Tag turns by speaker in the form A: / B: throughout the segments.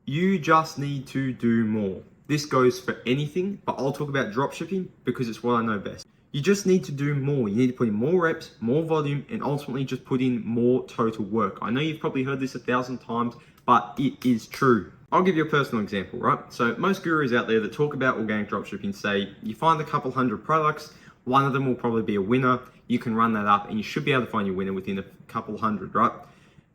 A: You just need to do more. This goes for anything, but I'll talk about dropshipping because it's what I know best. You just need to do more. You need to put in more reps, more volume, and ultimately just put in more total work. I know you've probably heard this 1,000 times, but it is true. I'll give you a personal example, right? So most gurus out there that talk about organic dropshipping say you find a couple hundred products, one of them will probably be a winner. You can run that up and you should be able to find your winner within a couple hundred, right?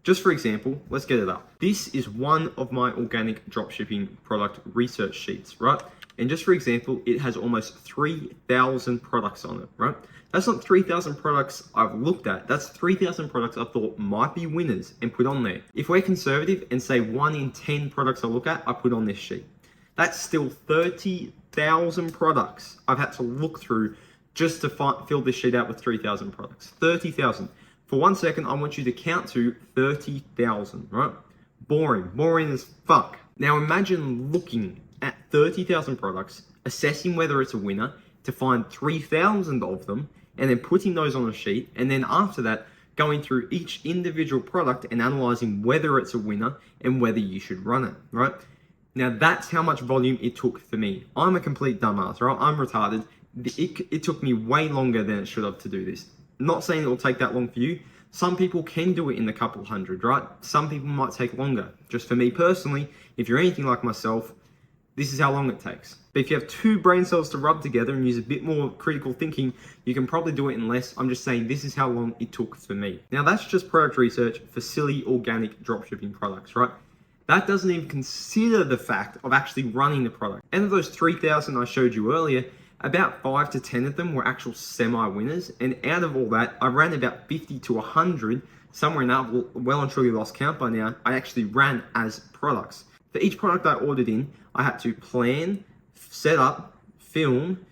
A: Just for example, let's get it up. This is one of my organic dropshipping product research sheets, right? And just for example, it has almost 3,000 products on it, right? That's not 3,000 products I've looked at. That's 3,000 products I thought might be winners and put on there. If we're conservative and say 1 in 10 products I look at, I put on this sheet. That's still 30,000 products I've had to look through just to fill this sheet out with 3,000 products. 30,000. For 1 second, I want you to count to 30,000, right? Boring as fuck. Now imagine looking at 30,000 products, assessing whether it's a winner, to find 3,000 of them, and then putting those on a sheet, and then after that, going through each individual product and analyzing whether it's a winner and whether you should run it, right? Now that's how much volume it took for me. I'm a complete dumbass, right? I'm retarded. It took me way longer than it should have to do this. Not saying it will take that long for you. Some people can do it in a couple hundred, right? Some people might take longer. Just for me personally, if you're anything like myself, this is how long it takes. But if you have 2 brain cells to rub together and use a bit more critical thinking, you can probably do it in less. I'm just saying this is how long it took for me. Now that's just product research for silly organic dropshipping products, right? That doesn't even consider the fact of actually running the product. And of those 3,000 I showed you earlier, about 5 to 10 of them were actual semi-winners. And out of all that, I ran about 50 to 100, somewhere in that, well and truly lost count by now, I actually ran as products. For each product I ordered in, I had to plan, set up, film,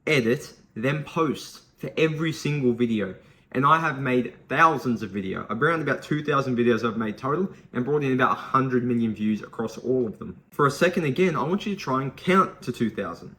A: edit, then post for every single video. And I have made thousands of videos. Around about 2,000 videos I've made total and brought in about 100 million views across all of them. For a second again, I want you to try and count to 2,000.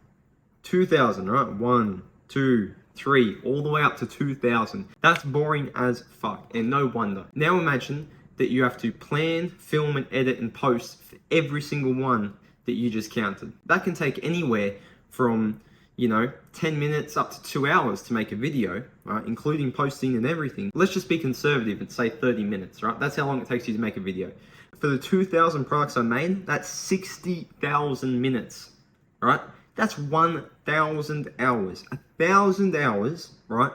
A: 2,000, right? 1, 2, 3, all the way up to 2,000. That's boring as fuck, and no wonder. Now imagine that you have to plan, film, and edit and post for every single one that you just counted. That can take anywhere from, 10 minutes up to 2 hours to make a video, right? Including posting and everything. Let's just be conservative and say 30 minutes, right? That's how long it takes you to make a video. For the 2,000 products I made, that's 60,000 minutes, right? That's 1,000 hours. 1,000 hours, right?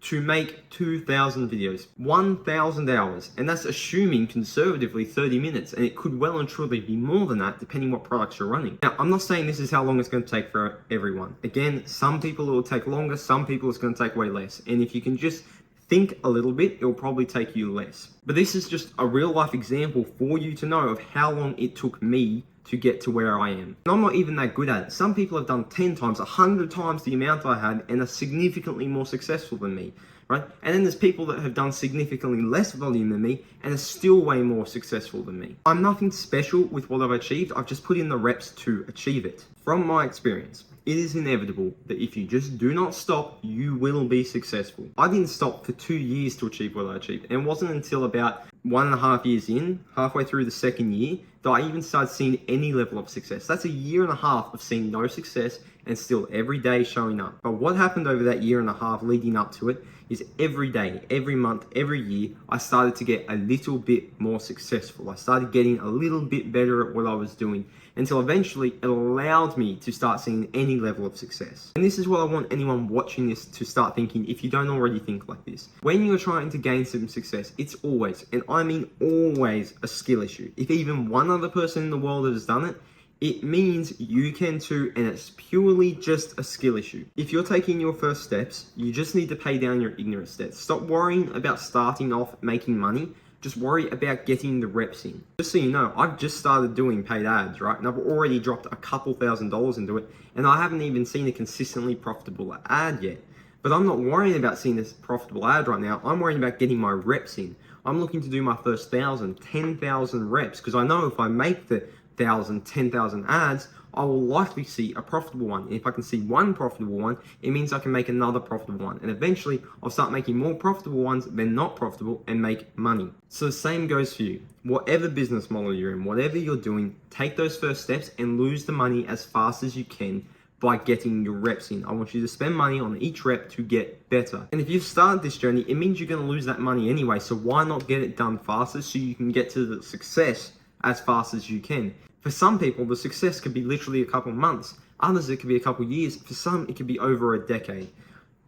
A: To make 2,000 videos. 1,000 hours. And that's assuming conservatively 30 minutes. And it could well and truly be more than that depending what products you're running. Now, I'm not saying this is how long it's going to take for everyone. Again, some people it will take longer. Some people it's going to take way less. And if you can just think a little bit, it'll probably take you less. But this is just a real life example for you to know of how long it took me to get to where I am. And I'm not even that good at it. Some people have done 10 times, 100 times the amount I had and are significantly more successful than me, right? And then there's people that have done significantly less volume than me and are still way more successful than me. I'm nothing special with what I've achieved. I've just put in the reps to achieve it. From my experience, it is inevitable that if you just do not stop, you will be successful. I didn't stop for 2 years to achieve what I achieved. And it wasn't until about 1.5 years in, halfway through the second year, that I even started seeing any level of success. That's a 1.5 years of seeing no success and still every day showing up. But what happened over that 1.5 years leading up to it is every day, every month, every year, I started to get a little bit more successful. I started getting a little bit better at what I was doing until eventually it allowed me to start seeing any level of success. And this is what I want anyone watching this to start thinking if you don't already think like this. When you're trying to gain some success, it's always, and I mean always, a skill issue. If even one other person in the world has done it, it means you can too, and it's purely just a skill issue. If you're taking your first steps, you just need to pay down your ignorance debts. Stop worrying about starting off making money. Just worry about getting the reps in. Just so you know, I've just started doing paid ads, right? And I've already dropped a couple $1,000s into it, and I haven't even seen a consistently profitable ad yet. But I'm not worrying about seeing this profitable ad right now. I'm worrying about getting my reps in. I'm looking to do my first 1,000, 10,000 reps, because I know if I make the 1,000, 10,000 ads, I will likely see a profitable one. And if I can see one profitable one, it means I can make another profitable one. And eventually, I'll start making more profitable ones than not profitable and make money. So the same goes for you. Whatever business model you're in, whatever you're doing, take those first steps and lose the money as fast as you can by getting your reps in. I want you to spend money on each rep to get better. And if you've started this journey, it means you're going to lose that money anyway. So why not get it done faster so you can get to the success as fast as you can? For some people, the success could be literally a couple months. Others, it could be a couple years. For some, it could be over a decade.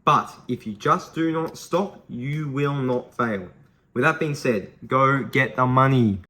A: But if you just do not stop, you will not fail. With that being said, go get the money.